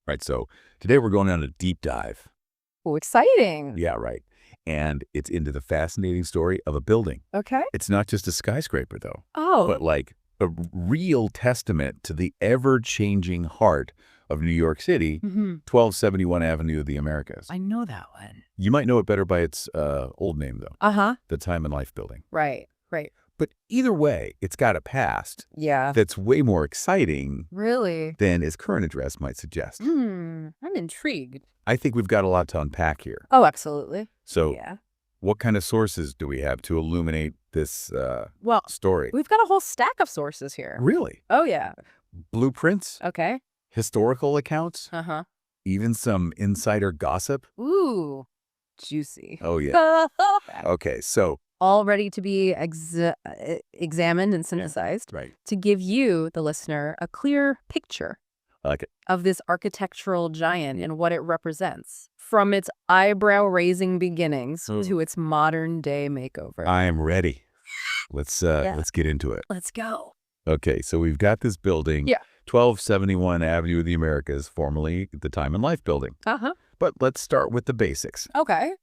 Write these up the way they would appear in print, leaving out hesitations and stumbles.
Right, so today we're going on a deep dive. Oh, exciting. Yeah, right. And it's into the fascinating story of a building. Okay. It's not just a skyscraper, though, but Oh, like a real testament to the ever-changing heart of New York City, 1271 Avenue of the Americas. I know that one. You might know it better by its old name, though, Uh-huh. the Time and Life Building. Right. But either way, it's got a past Yeah. that's way more exciting Really? than its current address might suggest. I'm intrigued. I think we've got a lot to unpack here. Oh, absolutely. So Yeah. what kind of sources do we have to illuminate this Well, story? we've got a whole stack of sources here. Really? Oh, yeah. Blueprints, Okay. historical accounts, Uh-huh. even some insider gossip? Ooh, juicy. Oh, yeah. Okay, so, All ready to be examined and synthesized right. to give you, the listener, a clear picture I like it. of this architectural giant and what it represents, from its eyebrow-raising beginnings to its modern-day makeover. I am ready. Let's get into it. Let's go. Okay, so we've got this building, Yeah. 1271 Avenue of the Americas, formerly the Time and Life Building. Uh-huh. But let's start with the basics. Okay.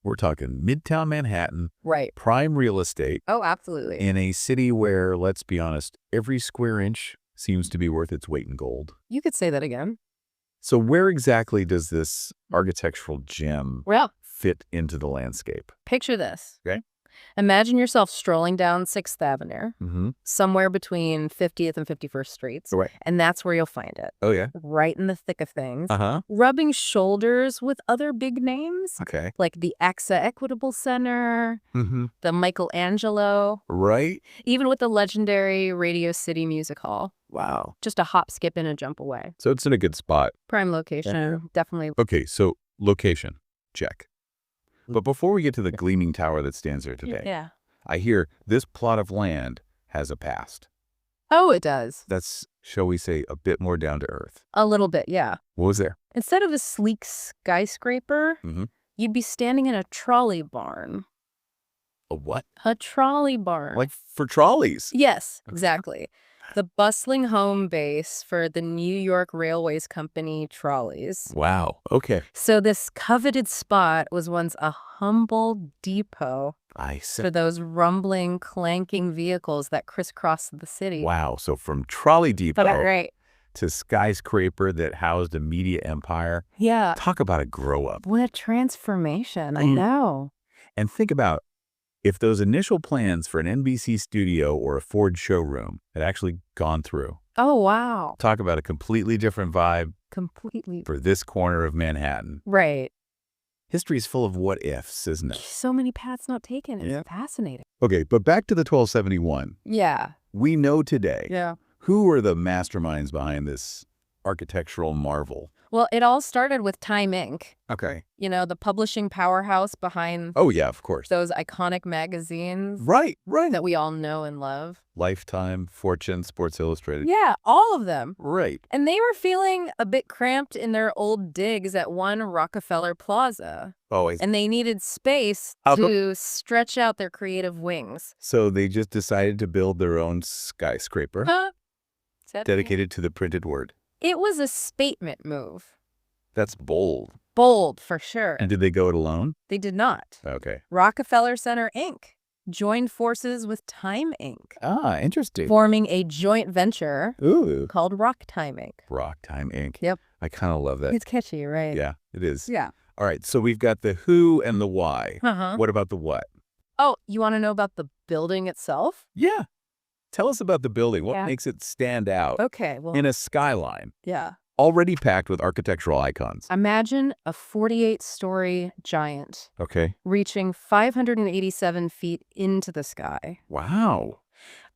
We're talking Midtown Manhattan, Right. prime real estate, Oh, absolutely. in a city where, let's be honest, every square inch seems to be worth its weight in gold. You could say that again. So where exactly does this architectural gem Well, fit into the landscape? picture this. Okay. Imagine yourself strolling down 6th Avenue, Mm-hmm. somewhere between 50th and 51st Streets, Right. and that's where you'll find it, Oh, yeah. right in the thick of things, Uh-huh. rubbing shoulders with other big names, Okay. like the AXA Equitable Center, Mm-hmm. the Michelangelo, Right? even with the legendary Radio City Music Hall. Wow. Just a hop, skip, and a jump away. So it's in a good spot. Prime location, definitely. Okay, so location, check. But before we get to the gleaming tower that stands there today, Yeah. I hear this plot of land has a past. Oh, it does. That's, shall we say, a bit more down to earth. A little bit, yeah. What was there? Instead of a sleek skyscraper, Mhm. you'd be standing in a trolley barn. A what? A trolley barn. Like for trolleys? Yes, exactly. The bustling home base for the New York Railways Company trolleys. Wow. Okay. So this coveted spot was once a humble depot I see. for those rumbling, clanking vehicles that crisscrossed the city. Wow. So from trolley depot Right. to skyscraper that housed a media empire. Yeah. Talk about a grow up. What a transformation. I Mm. know. And think about if those initial plans for an NBC studio or a Ford showroom had actually gone through. Oh, wow. Talk about a completely different vibe Completely. for this corner of Manhattan. Right. History's full of what ifs, isn't it? So many paths not taken. It's Yeah. fascinating. Okay, but back to the 1271. Yeah. We know today Yeah. who are the masterminds behind this architectural marvel. Well, it all started with Time Inc., Okay. you know, the publishing powerhouse behind Oh, yeah, of course. those iconic magazines Right. that we all know and love. Lifetime, Fortune, Sports Illustrated. Yeah, all of them. Right. And they were feeling a bit cramped in their old digs at One Rockefeller Plaza. Always. And they needed space How come? to stretch out their creative wings. So they just decided to build their own skyscraper Huh? Is that- dedicated to the printed word. It was a statement move. That's bold. Bold, for sure. And did they go it alone? They did not. Okay. Rockefeller Center, Inc. joined forces with Time Inc., Ah, interesting. forming a joint venture Ooh. called Rock Time Inc. Rock Time Inc. Yep. I kind of love that. It's catchy, right? Yeah, it is. Yeah. All right, so we've got the who and the why. Uh-huh. What about the what? Oh, you want to know about the building itself? Yeah. Tell us about the building. What Yeah. makes it stand out Okay, well, in a skyline yeah. already packed with architectural icons? Imagine a 48-story giant Okay. reaching 587 feet into the sky. Wow.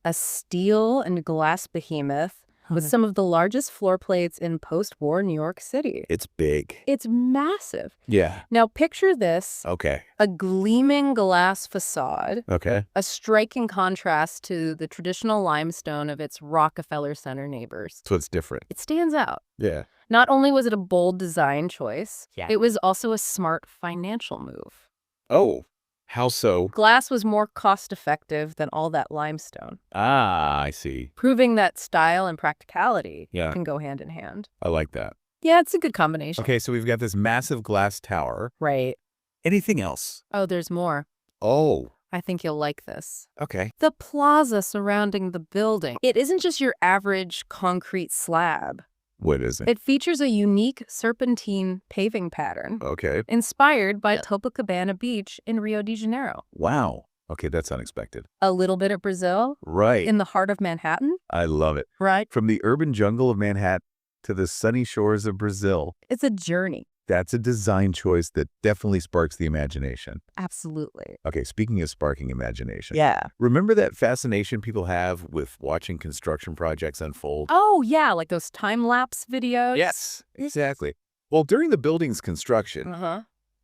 A steel and glass behemoth with some of the largest floor plates in post-war New York City. It's big. It's massive. Yeah. Now picture this, Okay. a gleaming glass facade, Okay. a striking contrast to the traditional limestone of its Rockefeller Center neighbors. So it's different. It stands out. Yeah. Not only was it a bold design choice, Yeah. it was also a smart financial move. Oh, how so? Glass was more cost-effective than all that limestone, Ah, I see. proving that style and practicality Yeah. can go hand in hand. I like that. Yeah, it's a good combination. Okay, so we've got this massive glass tower. Right. Anything else? Oh, there's more. Oh, I think you'll like this. okay. The plaza surrounding the building. It isn't just your average concrete slab. What is it? It features a unique serpentine paving pattern Okay. inspired by Copacabana Beach in Rio de Janeiro. Wow. Okay, that's unexpected. A little bit of Brazil Right. in the heart of Manhattan. I love it. Right. From the urban jungle of Manhattan to the sunny shores of Brazil. It's a journey. That's a design choice that definitely sparks the imagination. Absolutely. Okay, speaking of sparking imagination. Yeah. Remember that fascination people have with watching construction projects unfold? Oh, yeah, like those time-lapse videos. Yes, exactly. Well, during the building's construction, Uh-huh.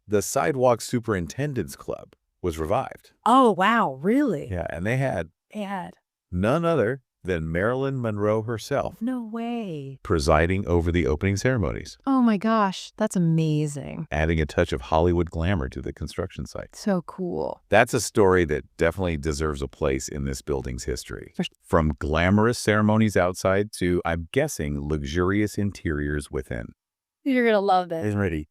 the Sidewalk Superintendents Club was revived. Oh, wow, really? Yeah, and they had Dad. none other than Marilyn Monroe herself No way. presiding over the opening ceremonies, Oh my gosh, that's amazing. adding a touch of Hollywood glamour to the construction site. So cool. That's a story that definitely deserves a place in this building's history. For- From glamorous ceremonies outside to, I'm guessing, luxurious interiors within. You're going to love this. Ready.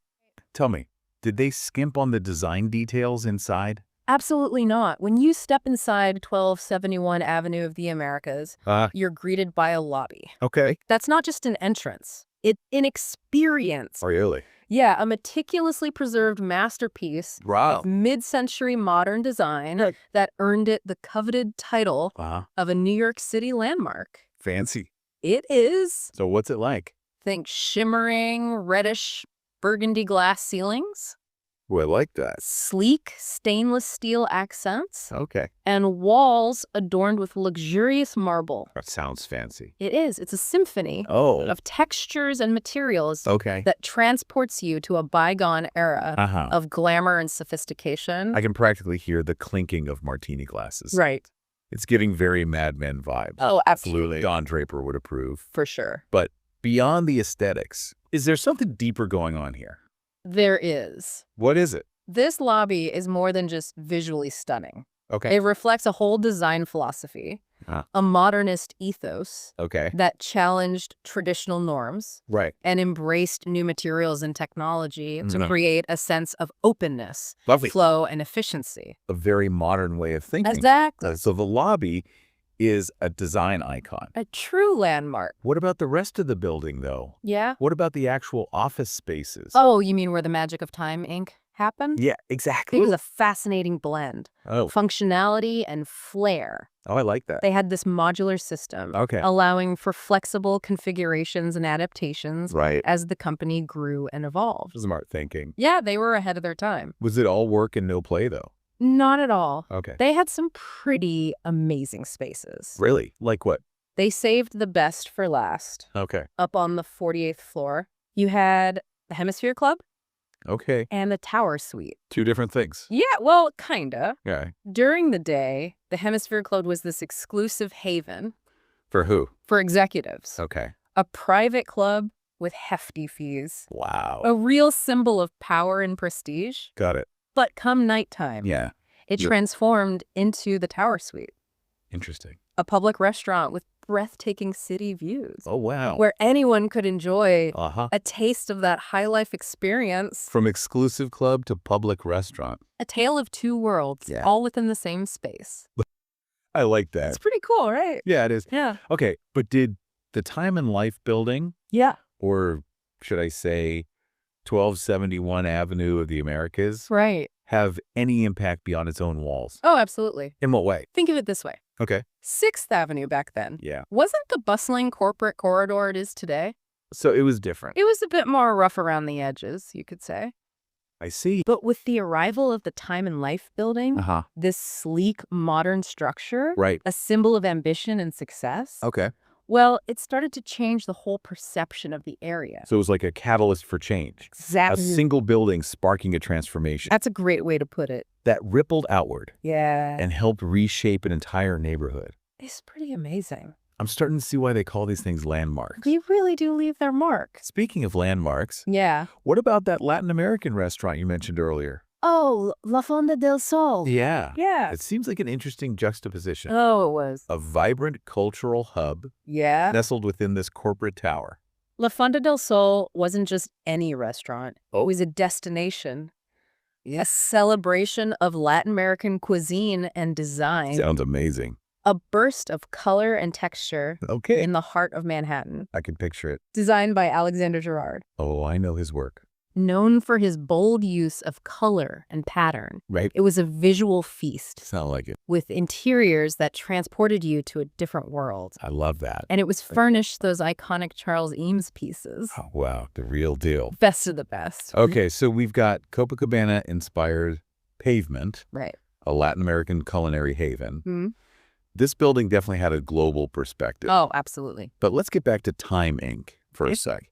Tell me, did they skimp on the design details inside? Absolutely not. When you step inside 1271 Avenue of the Americas, you're greeted by a lobby. Okay. That's not just an entrance. It's an experience. Really? Yeah, a meticulously preserved masterpiece Wow. of mid-century modern design that earned it the coveted title of a New York City landmark. Fancy. It is. So what's it like? Think shimmering, reddish, burgundy glass ceilings, Well, I like that. sleek stainless steel accents, Okay. and walls adorned with luxurious marble. That sounds fancy. It is. It's a symphony Oh. of textures and materials Okay. that transports you to a bygone era of glamour and sophistication. I can practically hear the clinking of martini glasses. Right. It's getting very Mad Men vibes. Oh, absolutely. Don Draper would approve. For sure. But beyond the aesthetics, is there something deeper going on here? There is. What is it? This lobby is more than just visually stunning. Okay. It reflects a whole design philosophy, Ah. a modernist ethos Okay. that challenged traditional norms Right. and embraced new materials and technology to Mhm. create a sense of openness, Lovely. flow, and efficiency. A very modern way of thinking. Exactly. So the lobby is a design icon. A true landmark. What about the rest of the building, though? Yeah? What about the actual office spaces? Oh, you mean where the magic of time ink happened? Yeah, exactly. It was a fascinating blend. Oh, Functionality and flair. I like that. They had this modular system, Okay. allowing for flexible configurations and adaptations Right. as the company grew and evolved. Smart thinking. Yeah, they were ahead of their time. Was it all work and no play, though? Not at all. Okay. They had some pretty amazing spaces. Really? Like what? They saved the best for last. Okay. Up on the 48th floor, you had the Hemisphere Club Okay. and the Tower Suite. Two different things. Yeah, well, kinda. Yeah. During the day, the Hemisphere Club was this exclusive haven For who? for executives. Okay. A private club with hefty fees. Wow. A real symbol of power and prestige. Got it. But come nighttime, Yeah. it You're- transformed into the Tower Suite, Interesting. a public restaurant with breathtaking city views, Oh, wow. where anyone could enjoy Uh-huh. a taste of that high life experience. From exclusive club to public restaurant. A tale of two worlds, Yeah. all within the same space. I like that. It's pretty cool, right? Yeah, it is. Yeah. Okay, but did the Time and Life building, Yeah. or should I say 1271 Avenue of the Americas, Right. have any impact beyond its own walls? Oh, absolutely. In what way? Think of it this way. Okay. 6th Avenue back then Yeah. wasn't the bustling corporate corridor it is today. So it was different. It was a bit more rough around the edges, you could say. I see. But with the arrival of the Time and Life building, Uh-huh. this sleek, modern structure, Right. a symbol of ambition and success, Okay. well, it started to change the whole perception of the area. So it was like a catalyst for change. A Exactly. single building sparking a transformation That's a great way to put it. that rippled outward Yeah. and helped reshape an entire neighborhood. It's pretty amazing. I'm starting to see why they call these things landmarks. They really do leave their mark. Speaking of landmarks, Yeah. what about that Latin American restaurant you mentioned earlier? Oh, La Fonda del Sol. Yeah. Yeah. It seems like an interesting juxtaposition. Oh, it was. A vibrant cultural hub Yeah. nestled within this corporate tower. La Fonda del Sol wasn't just any restaurant. Oh. It was a destination, a celebration of Latin American cuisine and design, Sounds amazing. a burst of color and texture Okay. in the heart of Manhattan, I can picture it. designed by Alexander Gerard. Oh, I know his work. Known for his bold use of color and pattern, Right. it was a visual feast Sound like it. with interiors that transported you to a different world. I love that. And it was furnished those iconic Charles Eames pieces. Oh, wow. The real deal. Best of the best. Okay, so we've got Copacabana-inspired pavement, Right. a Latin American culinary haven. Hmm. This building definitely had a global perspective. Oh, absolutely. But let's get back to Time Inc. for a sec.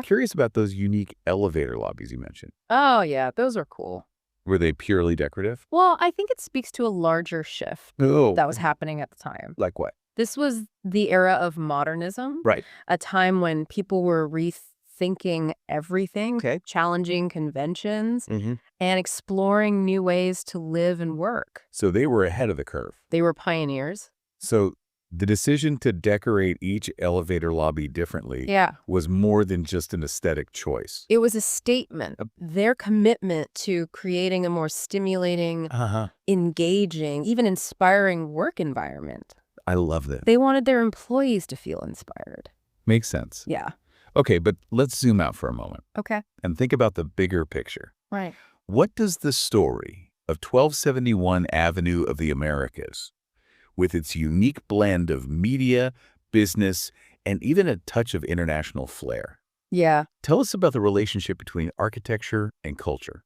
Curious about those unique elevator lobbies you mentioned. Oh, yeah, those are cool. Were they purely decorative? Well, I think it speaks to a larger shift Oh. that was happening at the time. Like what? This was the era of modernism, Right. a time when people were rethinking everything, Okay. challenging conventions, Mm-hmm. and exploring new ways to live and work. So they were ahead of the curve. They were pioneers. So the decision to decorate each elevator lobby differently Yeah. was more than just an aesthetic choice. It was a statement. Their commitment to creating a more stimulating, Uh-huh. engaging, even inspiring work environment. I love that. They wanted their employees to feel inspired. Makes sense. Yeah. Okay, but let's zoom out for a moment Okay. and think about the bigger picture. Right. What does the story of 1271 Avenue of the Americas, with its unique blend of media, business, and even a touch of international flair, Yeah. tell us about the relationship between architecture and culture?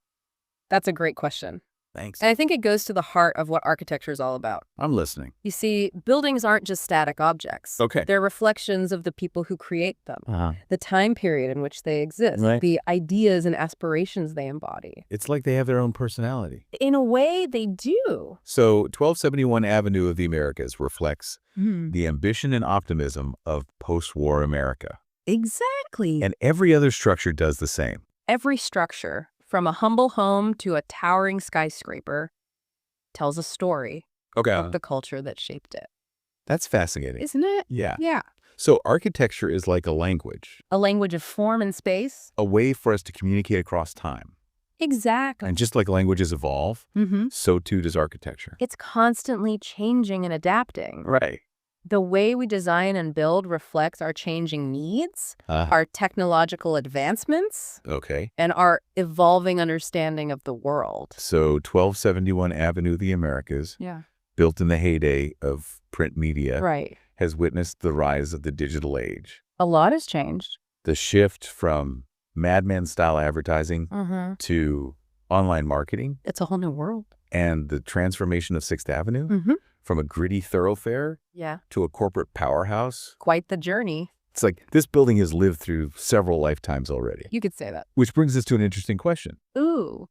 That's a great question. Thanks. And I think it goes to the heart of what architecture is all about. I'm listening. You see, buildings aren't just static objects. Okay. They're reflections of the people who create them, Uh-huh. the time period in which they exist, Right. the ideas and aspirations they embody. It's like they have their own personality. In a way, they do. So 1271 Avenue of the Americas reflects the ambition and optimism of post-war America. Exactly. And every other structure does the same. Every structure, from a humble home to a towering skyscraper, tells a story Okay. of the culture that shaped it. That's fascinating. Isn't it? Yeah. Yeah. So architecture is like a language, A language of form and space. a way for us to communicate across time. Exactly. And just like languages evolve, so too does architecture. It's constantly changing and adapting. Right. The way we design and build reflects our changing needs, Uh, our technological advancements, okay. and our evolving understanding of the world. So 1271 Avenue of the Americas, Yeah. built in the heyday of print media, Right. has witnessed the rise of the digital age. A lot has changed. The shift from Mad Men-style advertising to online marketing, It's a whole new world. and the transformation of 6th Avenue from a gritty thoroughfare Yeah. to a corporate powerhouse. Quite the journey. It's like this building has lived through several lifetimes already. You could say that. Which brings us to an interesting question. Ooh.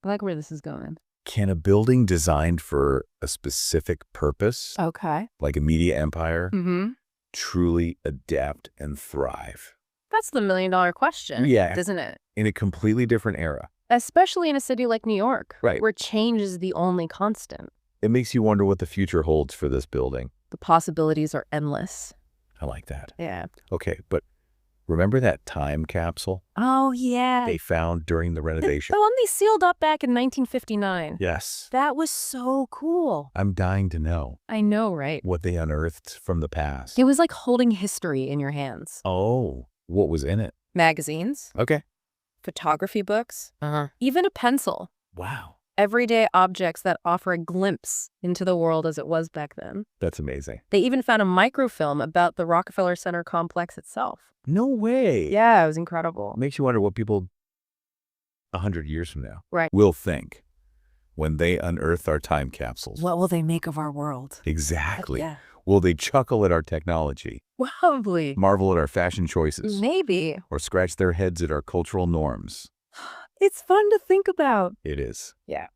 I like where this is going. Can a building designed for a specific purpose, Okay. like a media empire, Mm-hmm. truly adapt and thrive That's the million-dollar question. Yeah. Isn't it? in a completely different era? Especially in a city like New York. Right. Where change is the only constant. It makes you wonder what the future holds for this building. The possibilities are endless. I like that. Yeah. Okay, but remember that time capsule Oh, yeah. they found during the renovation? The one they sealed up back in 1959. Yes. That was so cool. I'm dying to know I know, right? what they unearthed from the past. It was like holding history in your hands. Oh, what was in it? Magazines, Okay. photography books, even a pencil. Wow. Everyday objects that offer a glimpse into the world as it was back then. That's amazing. They even found a microfilm about the Rockefeller Center complex itself. No way. Yeah, it was incredible. Makes you wonder what people 100 years from now Right. will think when they unearth our time capsules. What will they make of our world? Exactly. Yeah. Will they chuckle at our technology, Probably. marvel at our fashion choices, Maybe. or scratch their heads at our cultural norms? It's fun to think about. It is. Yeah.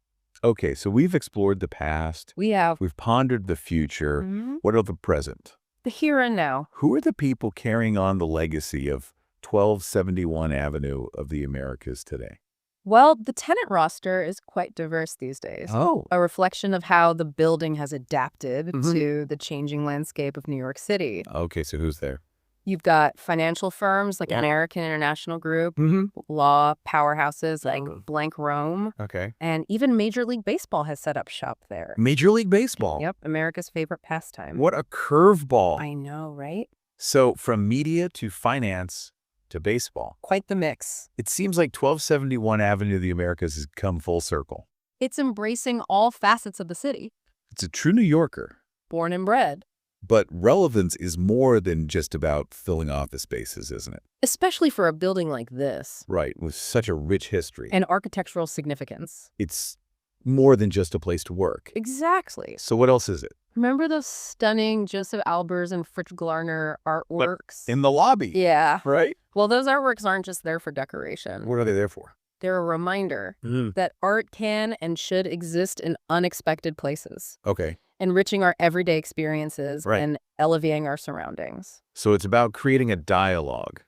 Okay, so we've explored the past. We have We've pondered the future. What of the present? the here and now. Who are the people carrying on the legacy of 1271 Avenue of the Americas today? Well, the tenant roster is quite diverse these days. Oh. A reflection of how the building has adapted to the changing landscape of New York City. Okay, so who's there? You've got financial firms like American International Group, law powerhouses like Blank Rome, and even Major League Baseball has set up shop there. Major League Baseball? Yep, America's favorite pastime. What a curveball. I know, right? So from media to finance to baseball. Quite the mix. It seems like 1271 Avenue of the Americas has come full circle. It's embracing all facets of the city. It's a true New Yorker. Born and bred. But relevance is more than just about filling office spaces, isn't it? Especially for a building like this. Right, with such a rich history. And architectural significance. It's more than just a place to work. Exactly. So what else is it? Remember those stunning Joseph Albers and Fritz Glarner artworks? In the lobby. Yeah. Right? Well, those artworks aren't just there for decoration. What are they there for? They're a reminder that art can and should exist in unexpected places. Okay. Enriching our everyday experiences and elevating our surroundings. So it's about creating a dialogue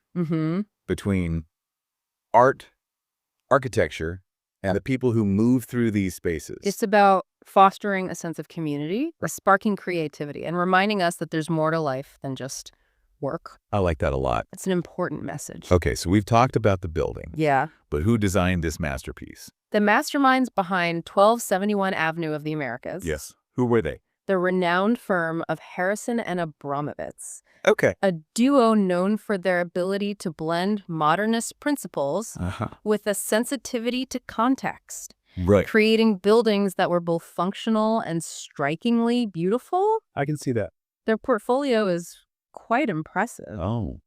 between art, architecture, and the people who move through these spaces. It's about fostering a sense of community, sparking creativity, and reminding us that there's more to life than just work. I like that a lot. It's an important message. Okay, so we've talked about the building. Yeah. But who designed this masterpiece? The masterminds behind 1271 Avenue of the Americas. Yes. Who were they? The renowned firm of Harrison and Abramovitz. Okay. A duo known for their ability to blend modernist principles with a sensitivity to context. Right. Creating buildings that were both functional and strikingly beautiful. I can see that. Their portfolio is quite impressive. Oh.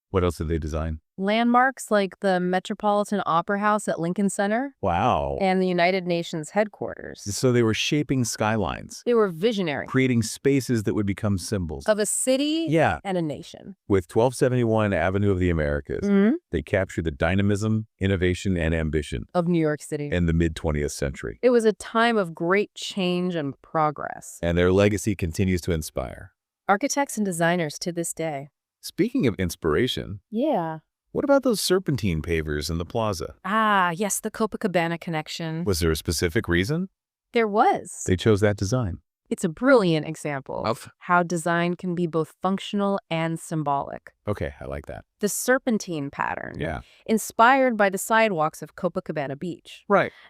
What else did they design? Landmarks like the Metropolitan Opera House at Lincoln Center. Wow. And the United Nations headquarters. So they were shaping skylines. They were visionary. Creating spaces that would become symbols. Of a city and a nation. With 1271 Avenue of the Americas, they captured the dynamism, innovation, and ambition of New York City in the mid-20th century. It was a time of great change and progress. And their legacy continues to inspire architects and designers to this day. Speaking of inspiration, what about those serpentine pavers in the plaza? Ah, yes, the Copacabana connection. Was there a specific reason? There was. They chose that design. It's a brilliant example of how design can be both functional and symbolic. Okay, I like that. The serpentine pattern, inspired by the sidewalks of Copacabana Beach,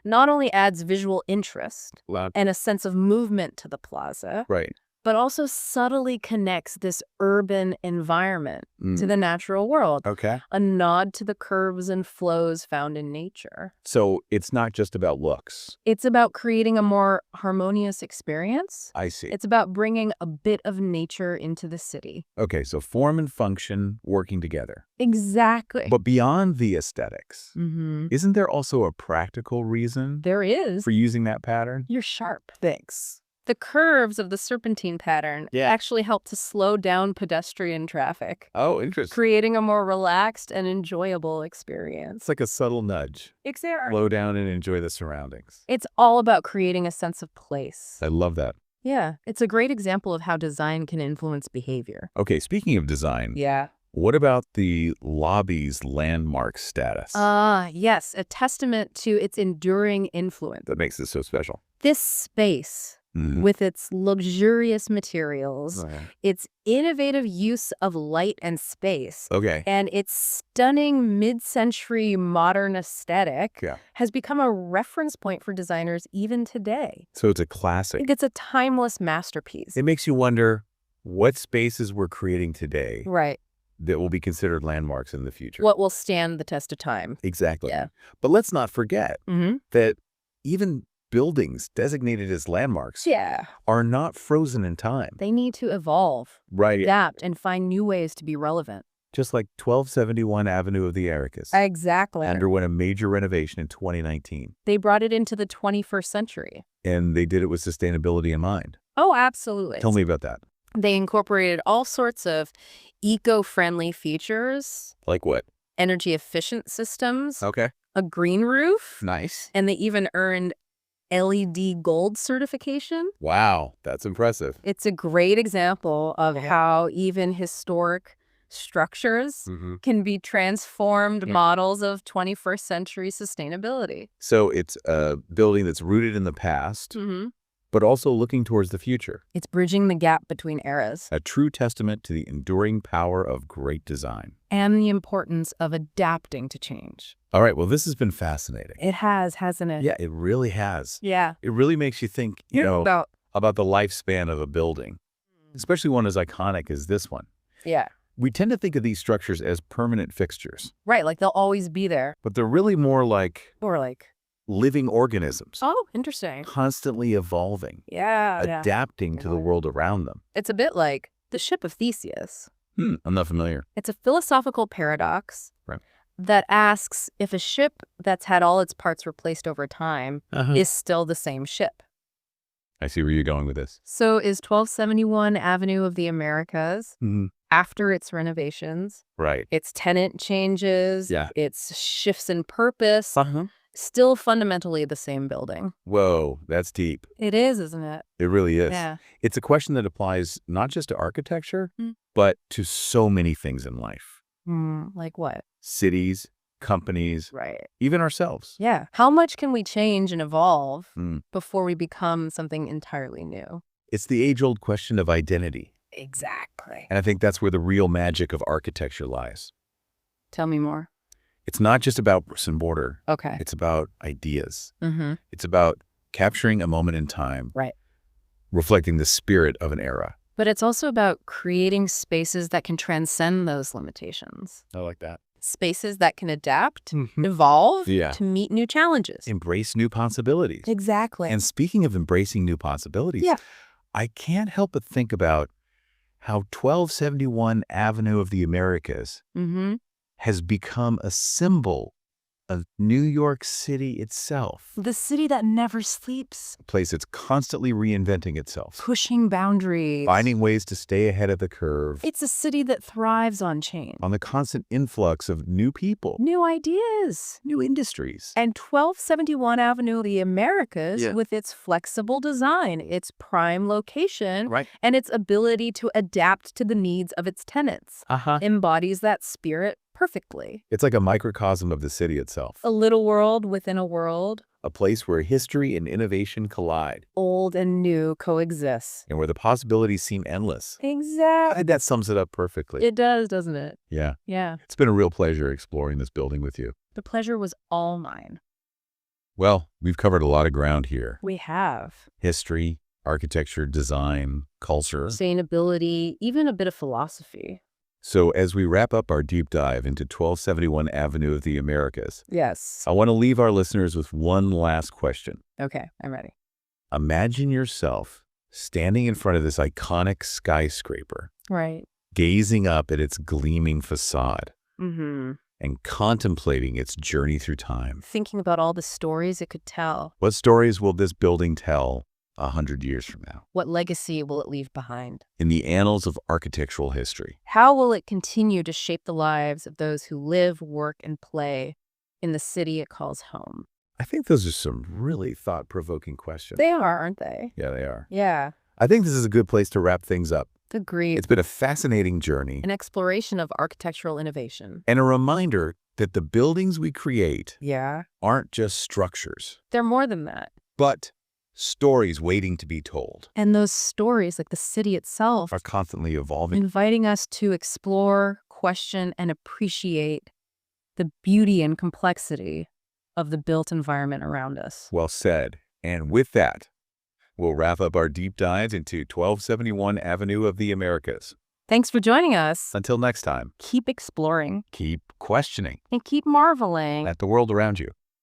not only adds visual interest and a sense of movement to the plaza, but also subtly connects this urban environment to the natural world. A nod to the curves and flows found in nature. So it's not just about looks. It's about creating a more harmonious experience. I see. It's about bringing a bit of nature into the city. Okay, so form and function working together. Exactly. But beyond the aesthetics, isn't there also a practical reason? There is. For using that pattern? You're sharp. Thanks. The curves of the serpentine pattern actually help to slow down pedestrian traffic. Oh, interesting. Creating a more relaxed and enjoyable experience. It's like a subtle nudge. Exactly. Slow down and enjoy the surroundings. It's all about creating a sense of place. I love that. Yeah, it's a great example of how design can influence behavior. Okay, speaking of design. What about the lobby's landmark status? Yes, a testament to its enduring influence. That makes it so special. This space, with its luxurious materials, its innovative use of light and space, and its stunning mid-century modern aesthetic, has become a reference point for designers even today. So it's a classic. It's a timeless masterpiece. It makes you wonder what spaces we're creating today that will be considered landmarks in the future. What will stand the test of time. Exactly. But let's not forget that even buildings designated as landmarks are not frozen in time. They need to evolve, adapt, and find new ways to be relevant. Just like 1271 Avenue of the Americas. Exactly. Underwent a major renovation in 2019. They brought it into the 21st century. And they did it with sustainability in mind. Oh, absolutely. Tell me about that. They incorporated all sorts of eco-friendly features. Like what? Energy efficient systems. Okay. A green roof. Nice. And they even earned LED gold certification. Wow, that's impressive. It's a great example of how even historic structures can be transformed models of 21st century sustainability. So it's a building that's rooted in the past, but also looking towards the future. It's bridging the gap between eras. A true testament to the enduring power of great design. And the importance of adapting to change. All right, well, this has been fascinating. It has, hasn't it? Yeah, it really has. Yeah. It really makes you think, about the lifespan of a building, especially one as iconic as this one. Yeah. We tend to think of these structures as permanent fixtures. Right, like they'll always be there. But they're really more like living organisms. Oh, interesting. Constantly evolving. Yeah. Adapting to the world around them. It's a bit like the ship of Theseus. I'm not familiar. It's a philosophical paradox that asks if a ship that's had all its parts replaced over time is still the same ship. I see where you're going with this. So is 1271 Avenue of the Americas, after its renovations, its tenant changes, its shifts in purpose, still fundamentally the same building? Whoa, that's deep. It is, isn't it? It really is. Yeah. It's a question that applies not just to architecture, but to so many things in life. Like what? Cities, companies, even ourselves. Yeah. How much can we change and evolve before we become something entirely new? It's the age-old question of identity. Exactly. And I think that's where the real magic of architecture lies. Tell me more. It's not just about bricks and mortar. Okay. It's about ideas. It's about capturing a moment in time. Reflecting the spirit of an era. But it's also about creating spaces that can transcend those limitations. I like that. Spaces that can adapt, evolve to meet new challenges. Embrace new possibilities. Exactly. And speaking of embracing new possibilities, I can't help but think about how 1271 Avenue of the Americas has become a symbol of New York City itself. The city that never sleeps. A place that's constantly reinventing itself. Pushing boundaries. Finding ways to stay ahead of the curve. It's a city that thrives on change. On the constant influx of new people. New ideas. New industries. And 1271 Avenue of the Americas, with its flexible design, its prime location, and its ability to adapt to the needs of its tenants, embodies that spirit perfectly. It's like a microcosm of the city itself. A little world within a world. A place where history and innovation collide. Old and new coexist. And where the possibilities seem endless. Exactly. That sums it up perfectly. It does, doesn't it? Yeah. Yeah. It's been a real pleasure exploring this building with you. The pleasure was all mine. Well, we've covered a lot of ground here. We have. History, architecture, design, culture. Sustainability, even a bit of philosophy. So as we wrap up our deep dive into 1271 Avenue of the Americas, yes, I want to leave our listeners with one last question. Okay, I'm ready. Imagine yourself standing in front of this iconic skyscraper, gazing up at its gleaming facade, and contemplating its journey through time. Thinking about all the stories it could tell. What stories will this building tell 100 years from now? What legacy will it leave behind? In the annals of architectural history. How will it continue to shape the lives of those who live, work, and play in the city it calls home? I think those are some really thought-provoking questions. They are, aren't they? Yeah, they are. Yeah. I think this is a good place to wrap things up. Agreed. It's been a fascinating journey. An exploration of architectural innovation. And a reminder that the buildings we create aren't just structures. They're more than that. But stories waiting to be told. And those stories, like the city itself, are constantly evolving. Inviting us to explore, question, and appreciate the beauty and complexity of the built environment around us. Well said. And with that, we'll wrap up our deep dive into 1271 Avenue of the Americas. Thanks for joining us. Until next time. Keep exploring. Keep questioning. And keep marveling at the world around you.